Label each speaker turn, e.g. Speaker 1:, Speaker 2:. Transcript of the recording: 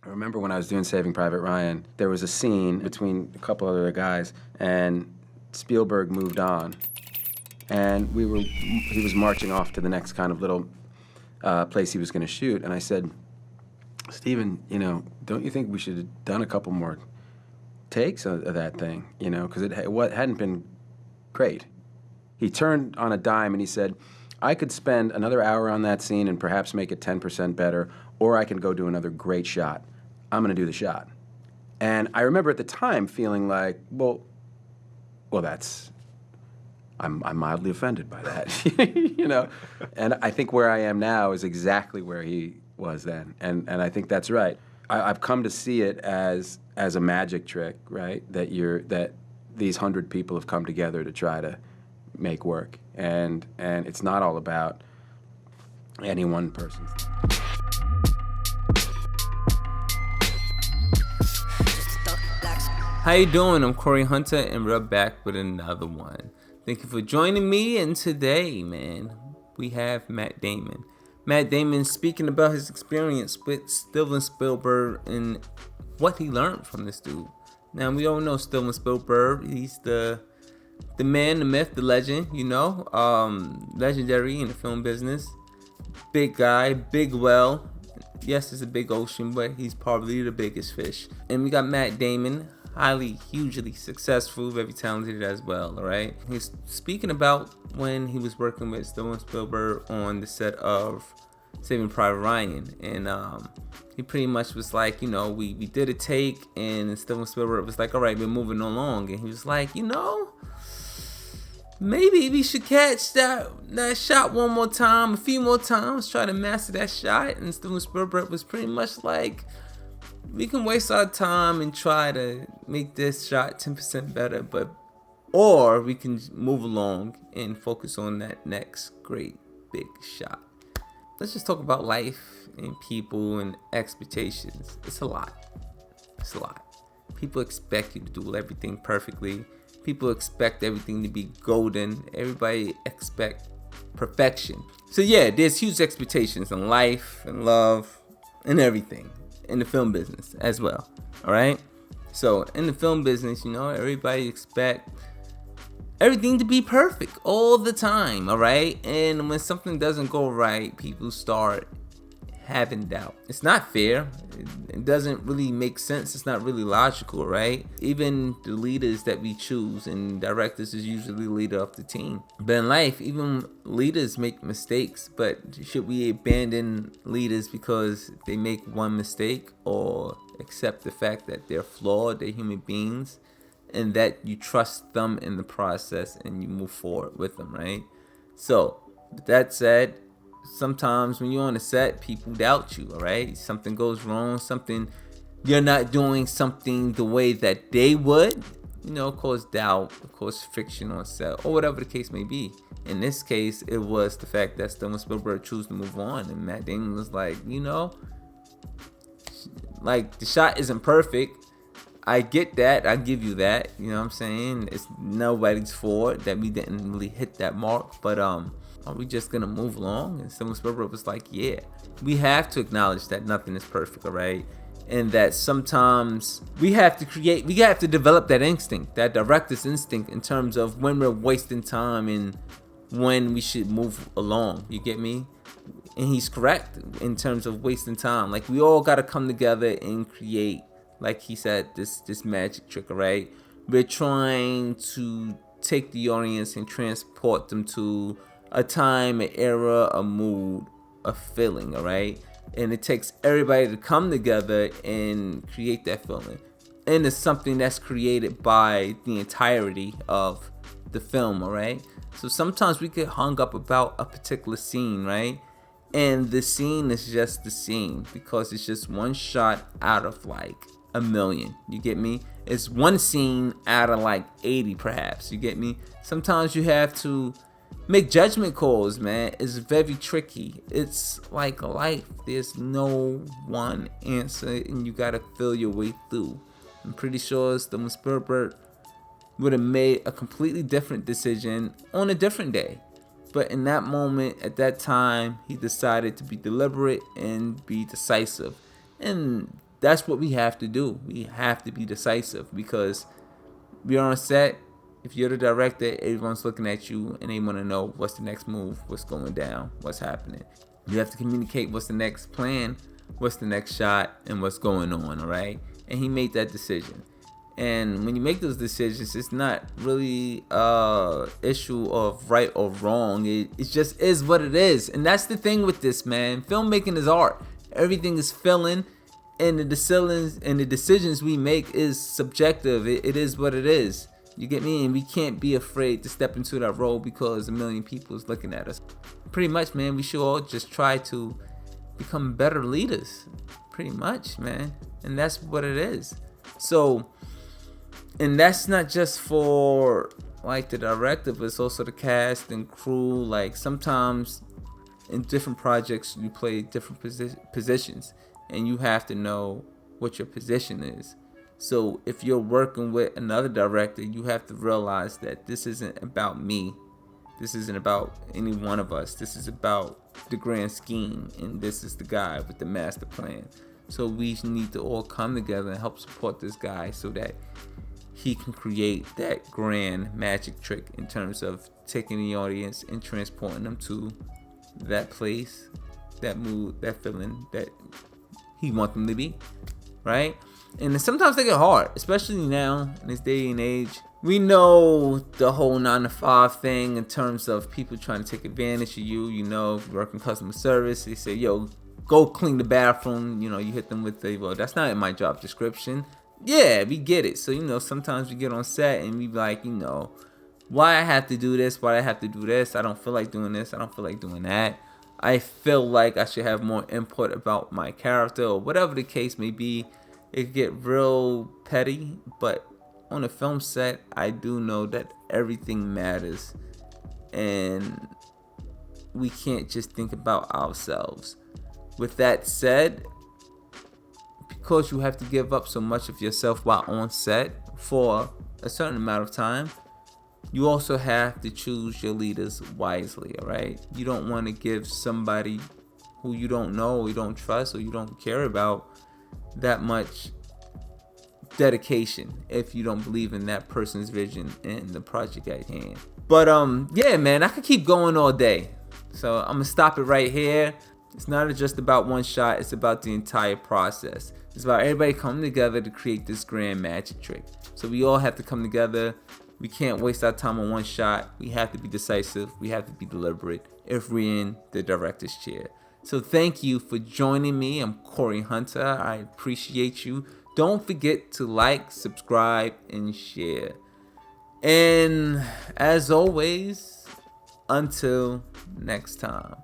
Speaker 1: I remember when I was doing Saving Private Ryan, there was a scene between a couple other guys, and Spielberg moved on, and he was marching off to the next kind of little place he was going to shoot, and I said, Steven, don't you think we should have done a couple more takes of that thing, because what hadn't been great. He turned on a dime and he said, I could spend another hour on that scene and perhaps make it 10% better, or I can go do another great shot. I'm going to do the shot. And I remember at the time feeling like, well, I'm mildly offended by that, And I think where I am now is exactly where he was then, and I think that's right. I've come to see it as a magic trick, right? That these 100 people have come together to try to make work, and it's not all about any one person.
Speaker 2: How you doing? I'm Corey Hunter, and we're back with another one. Thank you for joining me, and today, man, we have Matt Damon. Matt Damon speaking about his experience with Steven Spielberg and what he learned from this dude. Now, we all know Steven Spielberg. He's the man, the myth, the legend, legendary in the film business. Big guy, big well. Yes, it's a big ocean, but he's probably the biggest fish. And we got Matt Damon, hugely successful, very talented as well, all right? He's speaking about when he was working with Steven Spielberg on the set of Saving Private Ryan, and he pretty much was like, we did a take, and Steven Spielberg was like, all right, we're moving along, and he was like, maybe we should catch that shot one more time, a few more times, try to master that shot, and Steven Spielberg was pretty much like, we can waste our time and try to make this shot 10% better, or we can move along and focus on that next great big shot. Let's just talk about life and people and expectations. It's a lot. People expect you to do everything perfectly. People expect everything to be golden. Everybody expect perfection. So yeah, there's huge expectations in life and love and everything. In the film business as well, all right? So in the film business, everybody expect everything to be perfect all the time, all right? And when something doesn't go right, people start having doubt. It's not fair. It doesn't really make sense. It's not really logical, right? Even the leaders that we choose, and directors is usually the leader of the team. But in life, even leaders make mistakes. But should we abandon leaders because they make one mistake, or accept the fact that they're flawed, they're human beings, and that you trust them in the process and you move forward with them, right? So, with that said, sometimes when you're on a set, people doubt you, all right? Something goes wrong, you're not doing something the way that they would, cause doubt, cause friction on set, or whatever the case may be. In this case, it was the fact that Steven Spielberg chose to move on, and Matt Damon was like, the shot isn't perfect. I get that. I give you that. You know what I'm saying? It's nobody's fault that we didn't really hit that mark, but are we just gonna move along? And Steven Spielberg was like, yeah, we have to acknowledge that nothing is perfect, all right? And that sometimes we have to develop that instinct, that director's instinct, in terms of when we're wasting time and when we should move along. You get me? And he's correct in terms of wasting time. Like, we all gotta come together and create, like he said, this magic trick, all right? We're trying to take the audience and transport them to a time, an era, a mood, a feeling, all right? And it takes everybody to come together and create that feeling. And it's something that's created by the entirety of the film, all right? So sometimes we get hung up about a particular scene, right? And the scene is just the scene because it's just one shot out of like a million. You get me? It's one scene out of like 80 perhaps. You get me? Sometimes you have to make judgment calls, man. It's very tricky. It's like life. There's no one answer, and you gotta feel your way through. I'm pretty sure Steven Spielberg would have made a completely different decision on a different day. But in that moment, at that time, he decided to be deliberate and be decisive. And that's what we have to do. We have to be decisive, because we are on set. If you're the director, everyone's looking at you and they want to know what's the next move, what's going down, what's happening. You have to communicate what's the next plan, what's the next shot, and what's going on, all right? And he made that decision. And when you make those decisions, it's not really a issue of right or wrong. It just is what it is. And that's the thing with this, man. Filmmaking is art. Everything is feeling, and the decisions we make is subjective. It is what it is. You get me? And we can't be afraid to step into that role because a million people is looking at us. Pretty much, man, we should all just try to become better leaders. Pretty much, man. And that's what it is. So, and that's not just for like the director, but it's also the cast and crew. Like sometimes in different projects you play different positions, and you have to know what your position is. So if you're working with another director, you have to realize that this isn't about me. This isn't about any one of us. This is about the grand scheme, and this is the guy with the master plan. So we need to all come together and help support this guy so that he can create that grand magic trick in terms of taking the audience and transporting them to that place, that mood, that feeling that he wants them to be, right? And sometimes they get hard, especially now in this day and age. We know the whole 9-to-5 thing in terms of people trying to take advantage of you. You know, if you work in customer service, they say, yo, go clean the bathroom. You know, you hit them with the, well, that's not in my job description. Yeah, we get it. So, you know, sometimes we get on set and we be like, you know, why I have to do this? Why I have to do this? I don't feel like doing this. I don't feel like doing that. I feel like I should have more input about my character, or whatever the case may be. It could get real petty, but on a film set, I do know that everything matters, and we can't just think about ourselves. With that said, because you have to give up so much of yourself while on set for a certain amount of time, you also have to choose your leaders wisely, all right? You don't want to give somebody who you don't know, or you don't trust, or you don't care about that much dedication if you don't believe in that person's vision and the project at hand. But yeah, man, I could keep going all day. So I'm gonna stop it right here. It's not just about one shot, it's about the entire process. It's about everybody coming together to create this grand magic trick. So we all have to come together. We can't waste our time on one shot. We have to be decisive. We have to be deliberate if we're in the director's chair. So thank you for joining me. I'm Corey Hunter. I appreciate you. Don't forget to like, subscribe, and share. And as always, until next time.